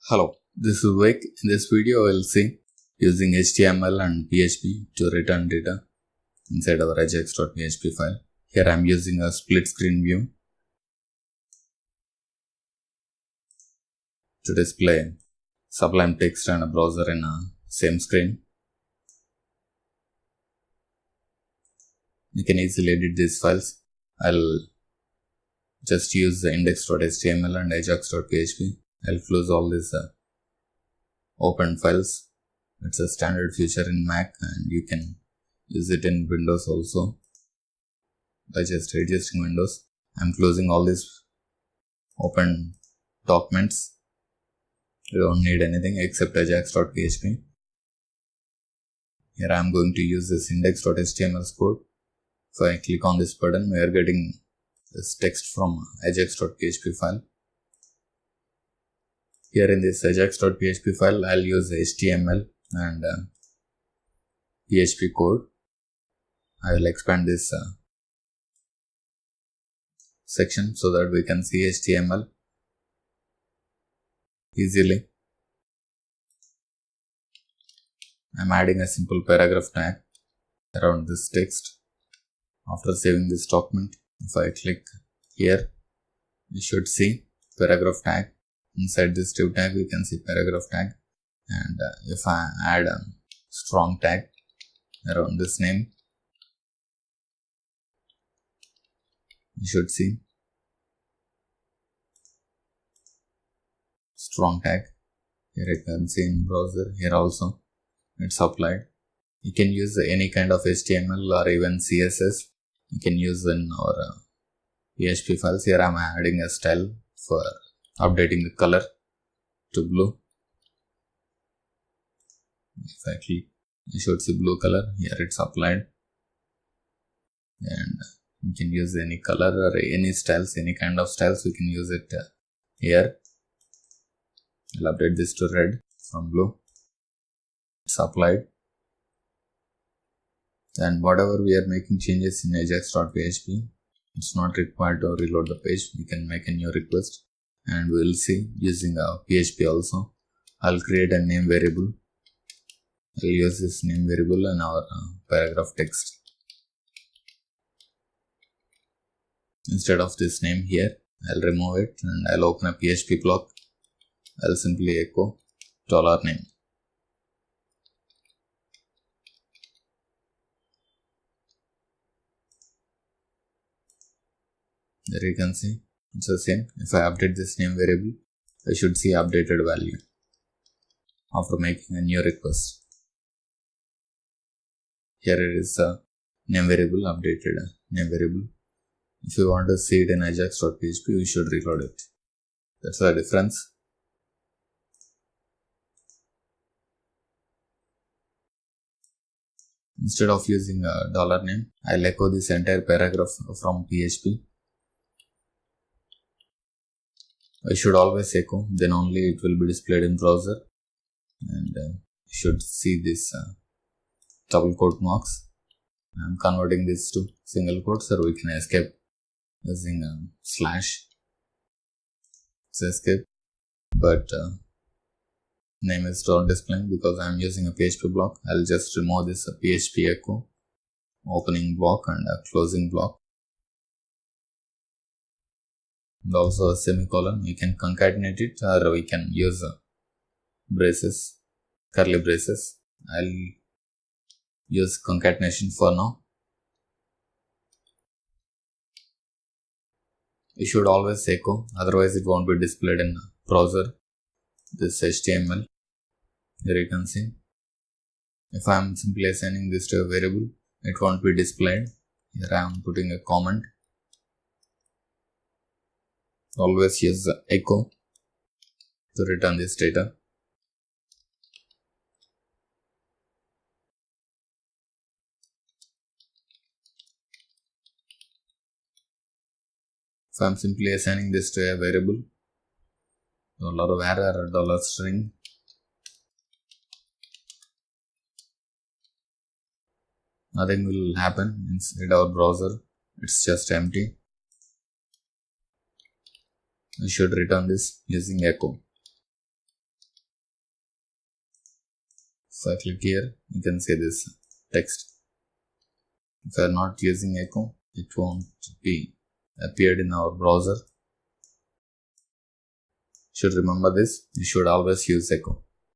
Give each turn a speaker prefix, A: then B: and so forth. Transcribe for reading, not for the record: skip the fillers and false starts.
A: Hello, this is Vik. In this video, I will see using HTML and PHP to return data inside our Ajax.php file. Here I am using a split screen view to display Sublime text and a browser in a same screen. You can easily edit these files. I'll just use the index.html and ajax.php. I'll close all these open files. It's a standard feature in Mac and you can use it in Windows also by just adjusting Windows. I'm closing all these open documents. You don't need anything except ajax.php. Here I'm going to use this index.html code. So I click on this button, we are getting this text from ajax.php file. Here in this ajax.php file, I'll use HTML and PHP code. I will expand this section so that we can see HTML easily. I'm adding a simple paragraph tag around this text. After saving this document, if I click here, you should see paragraph tag. Inside this div tag, we can see paragraph tag. And if I add a strong tag around this name, you should see strong tag. Here you can see in browser, here also it's applied. You can use any kind of HTML or even CSS. You can use in our PHP files. Here I am adding a style for updating the color to blue. If I click, you should see blue color. Here it's applied. And you can use any color or any styles, any kind of styles. We can use it here. I'll update this to red from blue. It's applied. And whatever we are making changes in ajax.php, it's not required to reload the page. We can make a new request. And we will see using PHP also. I'll create a name variable. I'll use this name variable in our paragraph text. Instead of this name here, I'll remove it and I'll open a PHP block. I'll simply echo $name. There you can see. It's the same. If I update this name variable, I should see updated value after making a new request. Here it is a name variable, updated name variable. If you want to see it in ajax.php, you should reload it. That's the difference. Instead of using a $name, I'll echo this entire paragraph from PHP. I should always echo, then only it will be displayed in browser. And you should see this double quote marks. I'm converting this to single quotes so we can escape using slash. It's escape, but name is not displaying because I'm using a PHP block. I'll just remove this PHP echo, opening block and a closing block. And also a semicolon. We can concatenate it or we can use braces, curly braces. I'll use concatenation for now. You should always echo, otherwise it won't be displayed in browser. This HTML. Here you can see. If I am simply assigning this to a variable, it won't be displayed. Here I am putting a comment. Always use the echo to return this data. If I am simply assigning this to a variable, $var or $string, nothing will happen inside our browser. It's just empty. We should return this using echo. If I click here, you can see this text. If I are not using echo, it won't be appeared in our browser. Should remember this. You should always use echo.